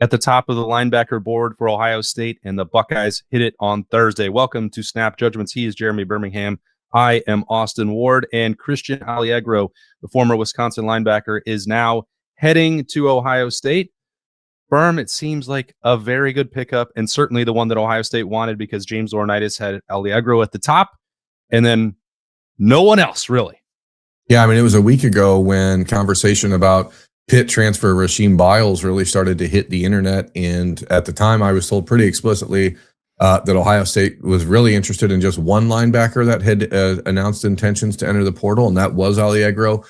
at the top of the linebacker board for Ohio State, and the Buckeyes hit it on Thursday. Welcome to Snap Judgments. He is Jeremy Birmingham. I am Austin Ward, and Christian Alliegro, the former Wisconsin linebacker, is now heading to Ohio State. Birm, it seems like a very good pickup, and certainly the one that Ohio State wanted, because James Laurinaitis had Aliegro at the top, and then no one else, really. Yeah, I mean, it was a week ago when conversation about Pitt transfer Rasheem Biles really started to hit the internet. And at the time, I was told pretty explicitly that Ohio State was really interested in just one linebacker that had announced intentions to enter the portal, and that was Aliegro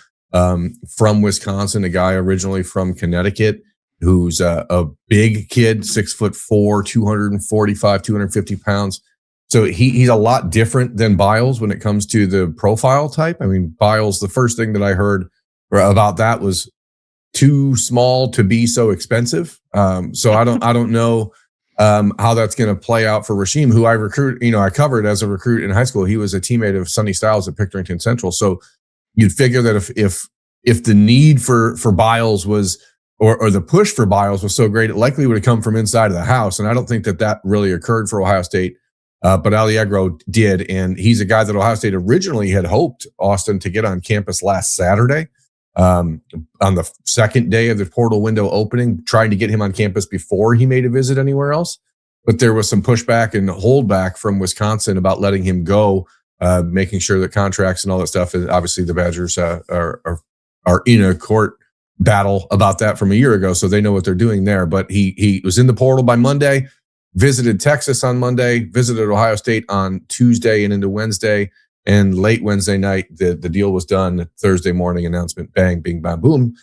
from Wisconsin, a guy originally from Connecticut who's a big kid, 6'4", 245, 250 pounds. So he's a lot different than Biles when it comes to the profile type. I mean, Biles, the first thing that I heard about that was too small to be so expensive. So I don't know how that's going to play out for Rasheem, who I covered as a recruit in high school. He was a teammate of Sonny Styles at Pickerington Central. So you'd figure that if the need for Biles was, or the push for Biles was so great, it likely would have come from inside of the house. And I don't think that really occurred for Ohio State. But Aliegro did, and he's a guy that Ohio State originally had hoped, Austin, to get on campus last Saturday, on the second day of the portal window opening, trying to get him on campus before he made a visit anywhere else. But there was some pushback and holdback from Wisconsin about letting him go, making sure that contracts and all that stuff. And obviously, the Badgers are in a court battle about that from a year ago, so they know what they're doing there. But he was in the portal by Monday. Visited Texas on Monday, visited Ohio State on Tuesday and into Wednesday, and late Wednesday night, the deal was done. Thursday morning announcement, bang, bing, bam, boom.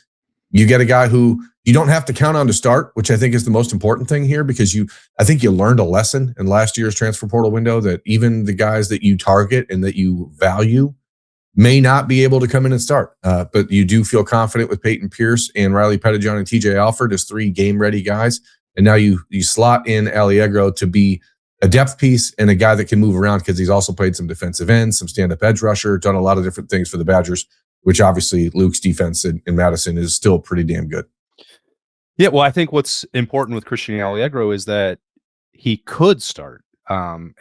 You get a guy who you don't have to count on to start, which I think is the most important thing here, because I think you learned a lesson in last year's transfer portal window that even the guys that you target and that you value may not be able to come in and start. But you do feel confident with Peyton Pierce and Riley Pettijohn and TJ Alford as three game-ready guys. And now you slot in Aliegro to be a depth piece and a guy that can move around, because he's also played some defensive end, some stand-up edge rusher, done a lot of different things for the Badgers, which obviously Luke's defense in Madison is still pretty damn good. Yeah, well, I think what's important with Christian Alliegro is that he could start. And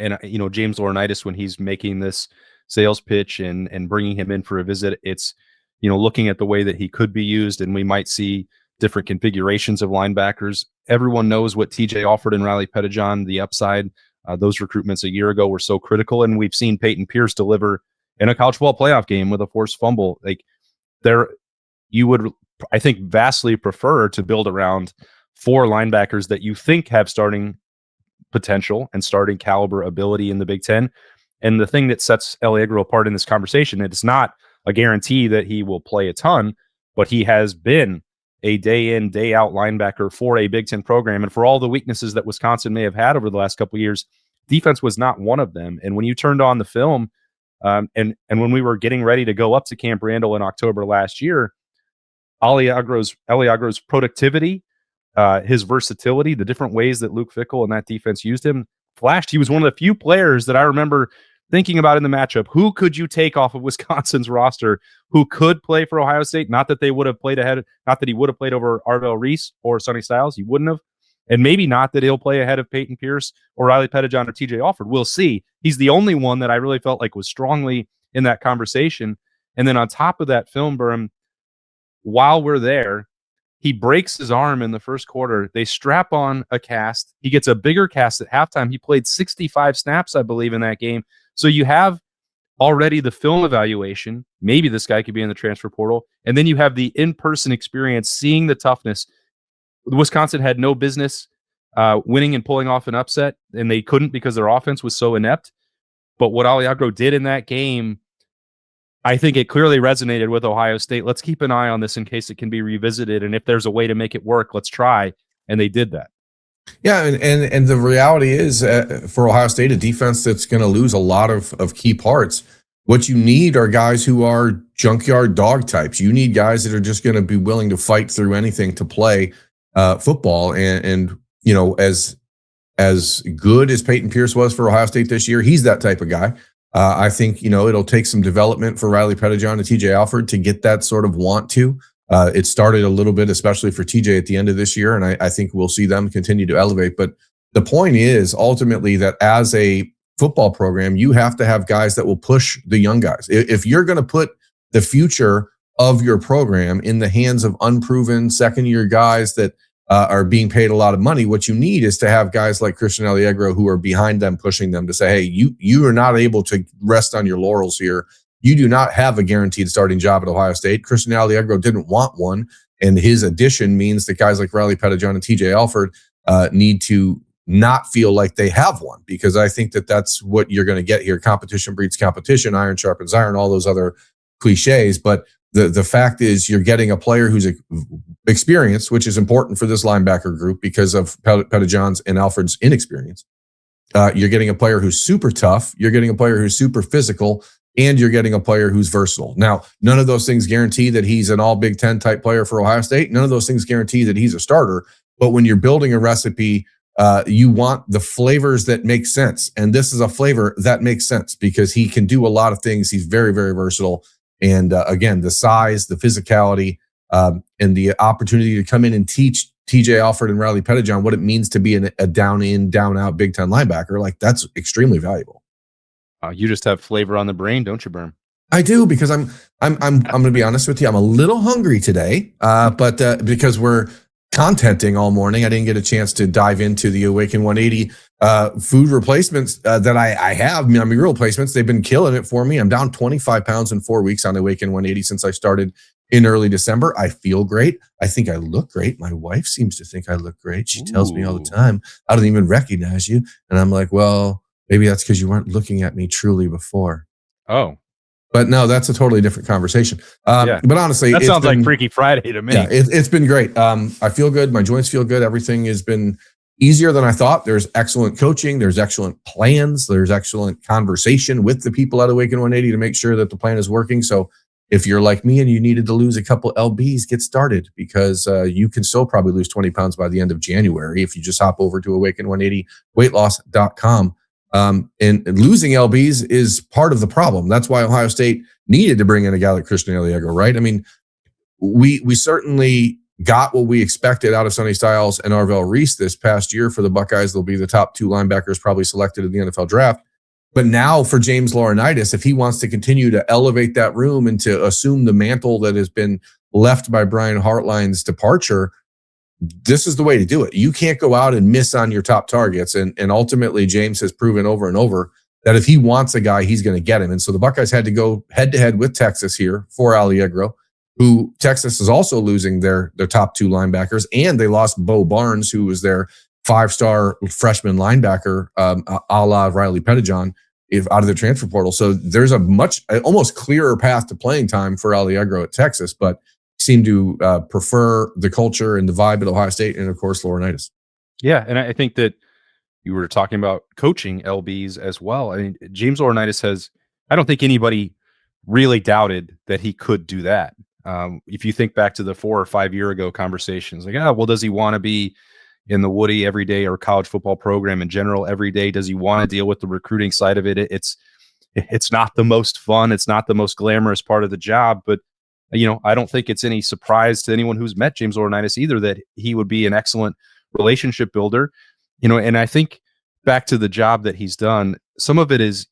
James Laurinaitis, when he's making this sales pitch and bringing him in for a visit, it's looking at the way that he could be used, and we might see different configurations of linebackers. Everyone knows what TJ Alford and Riley Pettijohn, the upside, those recruitments a year ago were so critical. And we've seen Peyton Pierce deliver in a college football playoff game with a forced fumble. You would, I think, vastly prefer to build around four linebackers that you think have starting potential and starting caliber ability in the Big Ten. And the thing that sets Aliegro apart in this conversation, it's not a guarantee that he will play a ton, but he has been a day in, day out linebacker for a Big Ten program. And for all the weaknesses that Wisconsin may have had over the last couple of years, defense was not one of them. And when you turned on the film, and when we were getting ready to go up to Camp Randall in October last year, Aliagro's productivity, his versatility, the different ways that Luke Fickell and that defense used him flashed. He was one of the few players that I remember thinking about in the matchup. Who could you take off of Wisconsin's roster who could play for Ohio State? Not that they would have played ahead, not that he would have played over Arvell Reese or Sonny Styles. He wouldn't have. And maybe not that he'll play ahead of Peyton Pierce or Riley Pettijohn or TJ Alford. We'll see. He's the only one that I really felt like was strongly in that conversation. And then on top of that film, Birm, while we're there, he breaks his arm in the first quarter. They strap on a cast. He gets a bigger cast at halftime. He played 65 snaps, I believe, in that game. So you have already the film evaluation. Maybe this guy could be in the transfer portal. And then you have the in-person experience, seeing the toughness. Wisconsin had no business winning and pulling off an upset, and they couldn't because their offense was so inept. But what Aliegro did in that game, I think it clearly resonated with Ohio State. Let's keep an eye on this in case it can be revisited. And if there's a way to make it work, let's try. And they did that. Yeah, and the reality is for Ohio State, a defense that's going to lose a lot of key parts. What you need are guys who are junkyard dog types. You need guys that are just going to be willing to fight through anything to play football. And as good as Peyton Pierce was for Ohio State this year, he's that type of guy. I think it'll take some development for Riley Pettijohn and TJ Alford to get that sort of want to. It started a little bit, especially for TJ at the end of this year, and I think we'll see them continue to elevate. But the point is ultimately that as a football program, you have to have guys that will push the young guys. If you're going to put the future of your program in the hands of unproven second-year guys that are being paid a lot of money, what you need is to have guys like Christian Alliegro who are behind them, pushing them to say, hey, you are not able to rest on your laurels here. You do not have a guaranteed starting job at Ohio State. Christian Alliegro didn't want one, and his addition means that guys like Riley Pettijohn and TJ Alford need to not feel like they have one, because I think that that's what you're going to get here. Competition breeds competition, iron sharpens iron, all those other cliches. But the fact is you're getting a player who's experienced, which is important for this linebacker group because of Pettijohn's and Alford's inexperience. You're getting a player who's super tough. You're getting a player who's super physical, and you're getting a player who's versatile. Now, none of those things guarantee that he's an all Big Ten type player for Ohio State. None of those things guarantee that he's a starter. But when you're building a recipe, you want the flavors that make sense. And this is a flavor that makes sense because he can do a lot of things. He's very, very versatile. And again, the size, the physicality, and the opportunity to come in and teach TJ Alford and Riley Pettijohn what it means to be a down in, down out Big Ten linebacker, like that's extremely valuable. You just have flavor on the brain, don't you, Birm? I do, because I'm going to be honest with you. I'm a little hungry today, but because we're contenting all morning, I didn't get a chance to dive into the Awaken 180 food replacements that I have. I mean, real replacements. They've been killing it for me. I'm down 25 pounds in 4 weeks on Awaken 180 since I started in early December. I feel great. I think I look great. My wife seems to think I look great. She tells me all the time, I don't even recognize you. And I'm like, well, maybe that's because you weren't looking at me truly before. Oh. But no, that's a totally different conversation. But honestly, that sounds like Freaky Friday to me. Yeah, it's been great. I feel good. My joints feel good. Everything has been easier than I thought. There's excellent coaching. There's excellent plans. There's excellent conversation with the people at Awaken 180 to make sure that the plan is working. So if you're like me and you needed to lose a couple LBs, get started, because you can still probably lose 20 pounds by the end of January if you just hop over to awaken180weightloss.com. And losing LBs is part of the problem. That's why Ohio State needed to bring in a guy like Christian Alliegro, right? I mean, we certainly got what we expected out of Sonny Styles and Arvell Reese this past year for the Buckeyes. They'll be the top two linebackers probably selected in the NFL draft. But now for James Laurinaitis, if he wants to continue to elevate that room and to assume the mantle that has been left by Brian Hartline's departure, this is the way to do it. You can't go out and miss on your top targets. And ultimately, James has proven over and over that if he wants a guy, he's going to get him. And so the Buckeyes had to go head-to-head with Texas here for Aliegro, who Texas is also losing their top two linebackers. And they lost Bo Barnes, who was their five-star freshman linebacker, a la Riley Pettijohn, out of the transfer portal. So there's a almost clearer path to playing time for Aliegro at Texas, but seem to prefer the culture and the vibe at Ohio State, and of course Laurinaitis. Yeah, and I think that you were talking about coaching LBs as well. I mean, James Laurinaitis has, I don't think anybody really doubted that he could do that. If you think back to the 4 or 5 year ago conversations, like, well, does he want to be in the Woody every day, or college football program in general every day? Does he want to deal with the recruiting side of it? It's not the most fun. It's not the most glamorous part of the job, but I don't think it's any surprise to anyone who's met James Laurinaitis either that he would be an excellent relationship builder. And I think back to the job that he's done, some of it is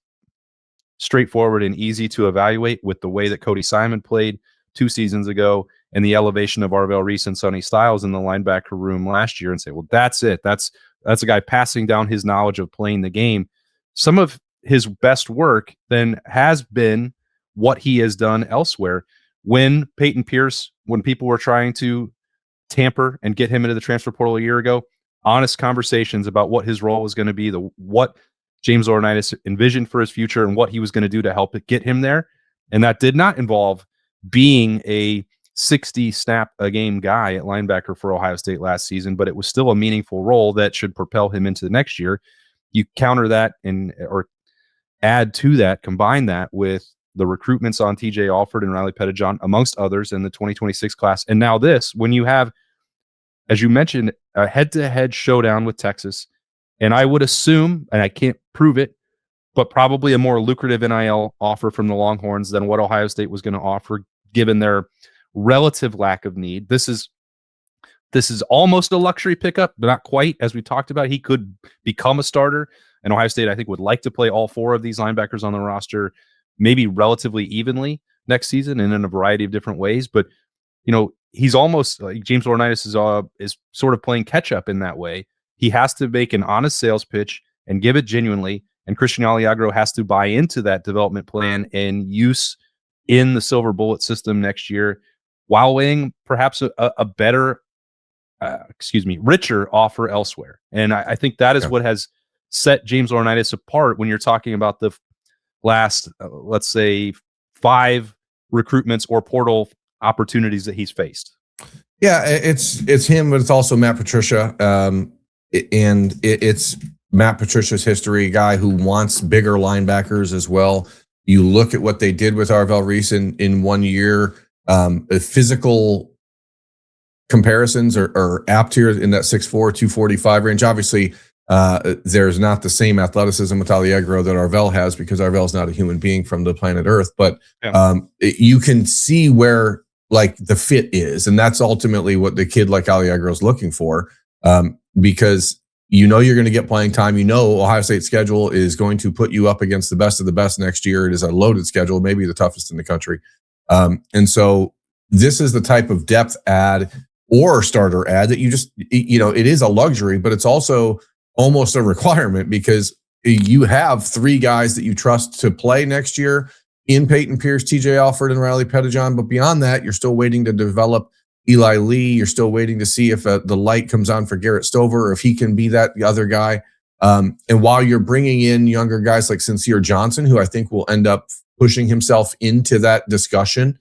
straightforward and easy to evaluate with the way that Cody Simon played 2 seasons ago and the elevation of Arvell Reese and Sonny Styles in the linebacker room last year, and say, well, that's it. That's a guy passing down his knowledge of playing the game. Some of his best work then has been what he has done elsewhere. When Peyton Pierce, when people were trying to tamper and get him into the transfer portal a year ago, honest conversations about what his role was going to be, what James Laurinaitis envisioned for his future and what he was going to do to help get him there. And that did not involve being a 60 snap a game guy at linebacker for Ohio State last season, but it was still a meaningful role that should propel him into the next year. You counter that or add to that, combine that with the recruitments on TJ Alford and Riley Pettijohn, amongst others, in the 2026 class. And now this, when you have, as you mentioned, a head-to-head showdown with Texas, and I would assume, and I can't prove it, but probably a more lucrative NIL offer from the Longhorns than what Ohio State was going to offer, given their relative lack of need. This is almost a luxury pickup, but not quite. As we talked about, he could become a starter, and Ohio State, I think, would like to play all 4 of these linebackers on the roster, maybe relatively evenly next season and in a variety of different ways. But, he's almost like James Laurinaitis is sort of playing catch up in that way. He has to make an honest sales pitch and give it genuinely. And Christian Alliegro has to buy into that development plan and use in the Silver Bullet system next year, while weighing perhaps a better, richer offer elsewhere. And I think that is what has set James Laurinaitis apart when you're talking about the last, let's say, 5 recruitments or portal opportunities that he's faced. Yeah, it's him, but it's also Matt Patricia. And it's Matt Patricia's history, a guy who wants bigger linebackers as well. You look at what they did with Arvell Reese in 1 year. Physical comparisons are apt here in that 6'4", 245 range. Obviously, there's not the same athleticism with Aliegro that Arvell has, because Arvell is not a human being from the planet Earth. But you can see where like the fit is, and that's ultimately what the kid like Aliegro is looking for, because you're going to get playing time. Ohio State's schedule is going to put you up against the best of the best next year. It is a loaded schedule, maybe the toughest in the country. And so this is the type of depth add or starter add that you just, it is a luxury, but it's also almost a requirement, because you have 3 guys that you trust to play next year in Peyton Pierce, TJ Alford, and Riley Pettijohn. But beyond that, you're still waiting to develop Eli Lee. You're still waiting to see if the light comes on for Garrett Stover, or if he can be that other guy. And while you're bringing in younger guys like Sincere Johnson, who I think will end up pushing himself into that discussion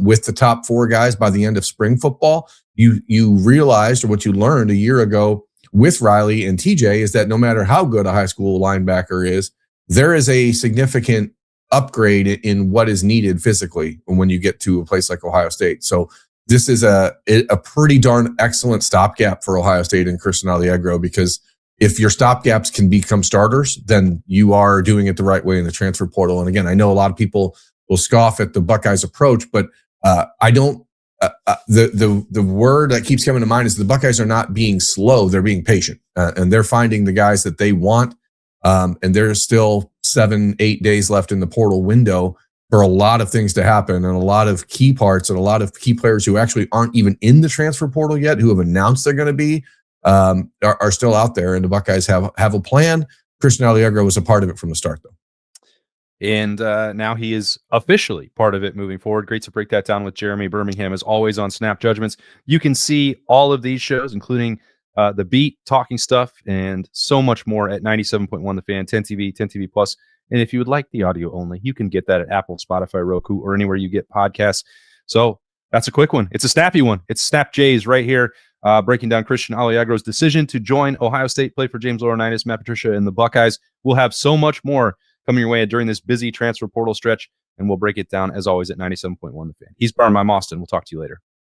with the top 4 guys by the end of spring football, you realized, or what you learned a year ago with Riley and TJ, is that no matter how good a high school linebacker is, there is a significant upgrade in what is needed physically when you get to a place like Ohio State. So this is a pretty darn excellent stopgap for Ohio State and Christian Alliegro, because if your stopgaps can become starters, then you are doing it the right way in the transfer portal. And again, I know a lot of people will scoff at the Buckeyes approach, but I don't. The word that keeps coming to mind is the Buckeyes are not being slow; they're being patient, and they're finding the guys that they want. And there's still 7-8 days left in the portal window for a lot of things to happen, and a lot of key parts, and a lot of key players who actually aren't even in the transfer portal yet, who have announced they're going to be, are still out there. And the Buckeyes have a plan. Christian Alliegro was a part of it from the start, though. And now he is officially part of it moving forward. Great to break that down with Jeremy Birmingham, as always, on Snap Judgments. You can see all of these shows, including The Beat, Talking Stuff, and so much more at 97.1 The Fan, 10 TV, 10 TV Plus. And if you would like the audio only, you can get that at Apple, Spotify, Roku, or anywhere you get podcasts. So that's a quick one. It's a snappy one. It's Snap Jays right here, breaking down Christian Alliagro's decision to join Ohio State, play for James Laurinaitis, Matt Patricia, and the Buckeyes. We'll have so much more coming your way during this busy transfer portal stretch, and we'll break it down, as always, at 97.1 The Fan. He's Birm. I'm Austin. We'll talk to you later.